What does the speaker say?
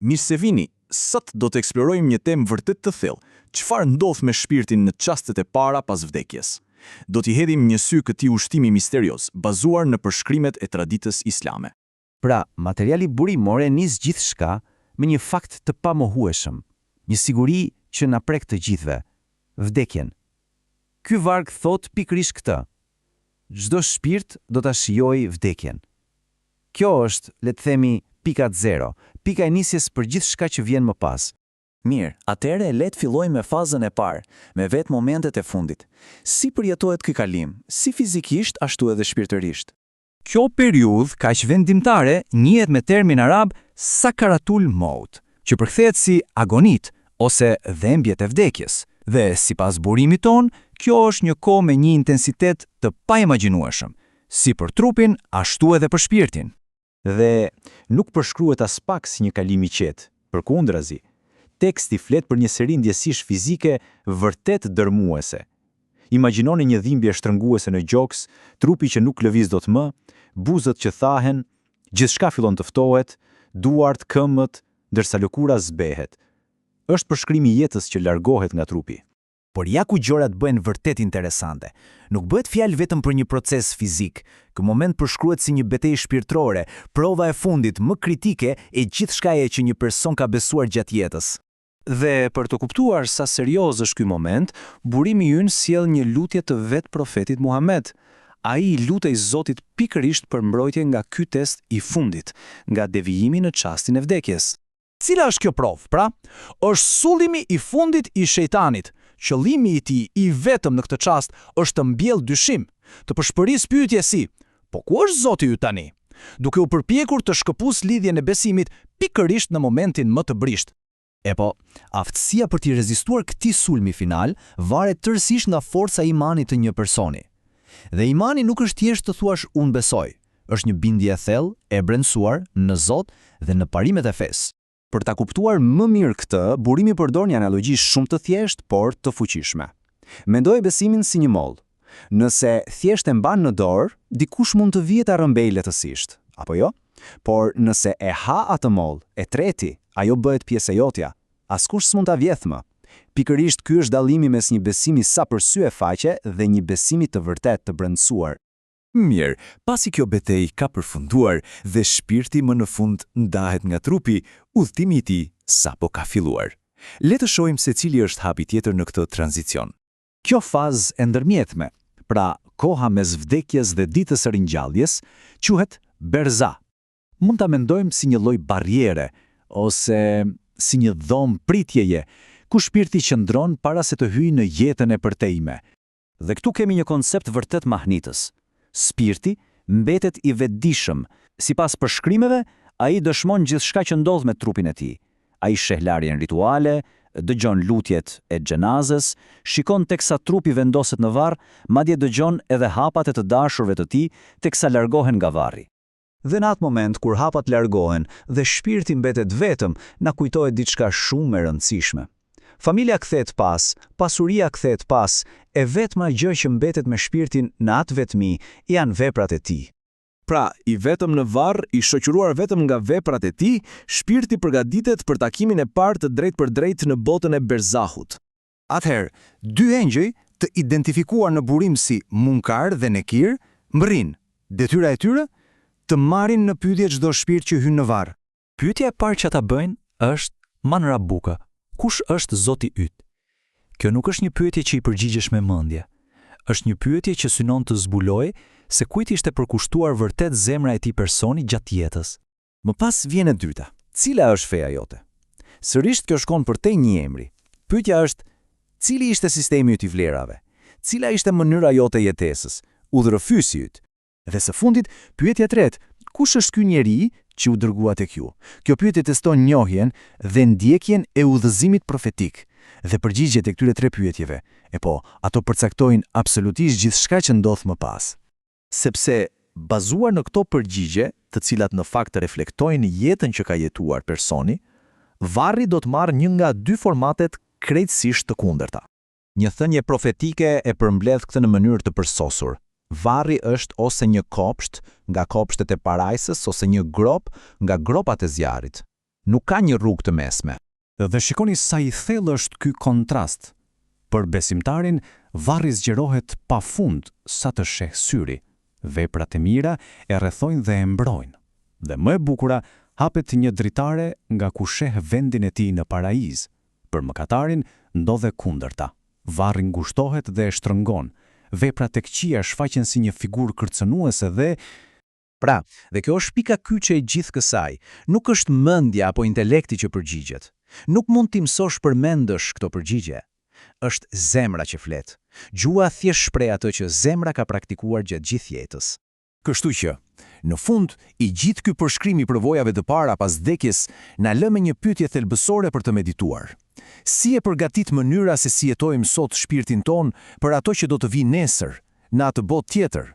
Mirë se vini, sot do të eksplorojmë një temë vërtet të thellë. Çfarë ndodh me shpirtin në çastet e para pas vdekjes? Do t'i hedhim një sy këtij ushtimi misterios, bazuar në përshkrimet e traditës islame. Pra, materiali burimor e nis gjithçka me një fakt të pamohueshëm, një siguri që na prek të gjithëve: vdekjen. Ky varg thot pikërisht këtë: çdo shpirt do ta shijojë vdekjen. Kjo është, le të themi, pika zero, pika e nisjes për gjithçka që vjen më pas. Mirë, atëherë le të fillojmë me fazën e parë, me vetë momentet e fundit. Si përjetohet ky kalim, si fizikisht ashtu edhe shpirtërisht? Kjo periudhë kaq vendimtare njihet me termin arab sakaratul maut, që përkthehet si agonit ose dhembjet e vdekjes. Dhe sipas burimit ton, kjo është një kohë me një intensitet të paimagjinueshëm, si për trupin, ashtu edhe për shpirtin. Dhe nuk përshkruhet as pak si një kalim i qetë, përkundrazi. Teksti flet për një seri ndjesish fizike vërtet dërmuese. Imagjinoni një dhimbje shtrënguese në gjoks, trupi që nuk lëviz dot më, buzët që thahen, gjithçka fillon të ftohet, duart, këmbët, ndërsa lëkura zbehet. Është përshkrimi i jetës që largohet nga trupi. Por ja ku gjërat bëhen vërtet interesante. Nuk bëhet fjalë vetëm për një proces fizik. Ky moment përshkruhet si një betejë shpirtërore, prova e fundit më kritike e gjithçkaje që një person ka besuar gjatë jetës. Dhe për të kuptuar sa serioz është ky moment, burimi ynë sjell një lutje të vet profetit Muhammed. Ai i lutej Zotit pikërisht për mbrojtje nga ky test i fundit, nga devijimi në çastin e vdekjes. Cila është kjo provë, pra? Është sullimi i fundit i shejtanit. Qëllimi i tij i vetëm në këtë çast është të mbjellë dyshim, të përshpërisë pyetje si: po ku është Zoti yt tani? Duke u përpjekur të shkëputës lidhjen e besimit pikërisht në momentin më të brisht. E po, aftësia për t'i rezistuar këtij sulmi final varet tërësisht nga forca e imanit të një personi. Dhe imani nuk është thjesht të thuash unë besoj, është një bindje e thellë, e brendësuar në Zot dhe në parimet e fesë. Për ta kuptuar më mirë këtë, burimi përdor një analogji shumë të thjeshtë, por të fuqishme. Mendoj besimin si një mollë. Nëse thjesht e mban në dorë, dikush mund të vihet ta rrëmbejë lehtësisht, apo jo? Por nëse e ha atë mollë, e treti, ajo bëhet pjesë e jotja. Askush s'mund ta vjedh më. Pikërisht ky është dallimi mes një besimi sa për sy e faqe dhe një besimi të vërtet të brendësuar. Mirë, pasi kjo betejë ka përfunduar dhe shpirti më në fund ndahet nga trupi, udhëtimi i tij sapo ka filluar. Le të shohim se cili është hapi tjetër në këtë tranzicion. Kjo fazë e ndërmjetme, pra koha mes vdekjes dhe ditës së ringjalljes, quhet berza. Mund ta mendojmë si një lloj barriere ose si një dhomë pritjeje, ku shpirti qëndron para se të hyjë në jetën e përtejme. Dhe këtu kemi një koncept vërtet mahnitës. Spirti mbetet i vetëdijshëm. Sipas përshkrimeve, ai dëshmon gjithçka që ndodh me trupin e tij. Ai sheh larjen rituale, dëgjon lutjet e xhenazës, shikon teksa trupi vendoset në varr, madje dëgjon edhe hapat e të dashurve të tij teksa largohen nga varri. Dhe në atë moment kur hapat largohen dhe shpirti mbetet vetëm, na kujtohet diçka shumë e rëndësishme. Familja kthehet pas, pasuria kthehet pas, e vetma gjë që mbetet me shpirtin në atë vetmi janë veprat e tij. Pra, i vetëm në varr, i shoqëruar vetëm nga veprat e tij, shpirti përgatitet për takimin e parë të drejt për drejt në botën e berzahut. Atëherë, dy engjëj të identifikuar në burim si Munkar dhe Nekir, mbërrin. Detyra e tyre të marrin në pyetje çdo shpirt që hyn në varr. Pyetja e parë që ata bëjnë është Man Rabbuka. Kush është Zoti yt? Kjo nuk është një pyetje që i përgjigjesh me mendje. Është një pyetje që synon të zbulojë se kujt ishte përkushtuar vërtet zemra e tij personi gjatë jetës. Më pas vjen e dyta. Cila është feja jote? Sërish kjo shkon përtej një emri. Pyetja është: cili ishte sistemi yt i vlerave? Cila ishte mënyra jote jetesës? Udhërëfysi yt? Dhe së fundit, pyetja e tretë: kush është ky njeri që u dërgua tek ju? Kjo pyetje teston njohjen dhe ndjekjen e udhëzimit profetik. Dhe përgjigjet e këtyre tre pyetjeve, ato përcaktojnë absolutisht gjithçka që ndodh më pas. Sepse bazuar në këto përgjigje, të cilat në fakt reflektojnë jetën që ka jetuar personi, varri do të marrë një nga dy formatet krejtësisht të kundërta. Një thënie profetike e përmbledh këtë në mënyrë të përsosur. Varri është ose një kopsht nga kopshtet e parajsës ose një grop nga gropat e zjarrit. Nuk ka një rrugë të mesme. Dhe shikoni sa i thellë është ky kontrast. Për besimtarin, varri zgjerohet pafund sa të sheh syri. Veprat e mira e rrethojnë dhe e mbrojnë. Dhe më e bukura, hapet një dritare nga ku sheh vendin e tij në paraiz. Për mëkatarin ndodhe kundërta. Varri ngushtohet dhe e shtrëngon. Veprat e këqija shfaqen si një figurë kërcënuese dhe Pra, dhe kjo është pika kyçe e gjithë kësaj. Nuk është mendja apo intelekti që përgjigjet. Nuk mund t'i mësosh përmendësh këto përgjigje. Është zemra që flet. Gjua thjesht shpreh atë që zemra ka praktikuar gjatë gjithë jetës. Kështu që, në fund, i gjithë ky përshkrim i përvojave të para pas vdekjes na lë me një pyetje thelbësore për të medituar. Si e përgatit mënyra se si jetojmë sot shpirtin ton për ato që do të vijë nesër, në atë botë tjetër?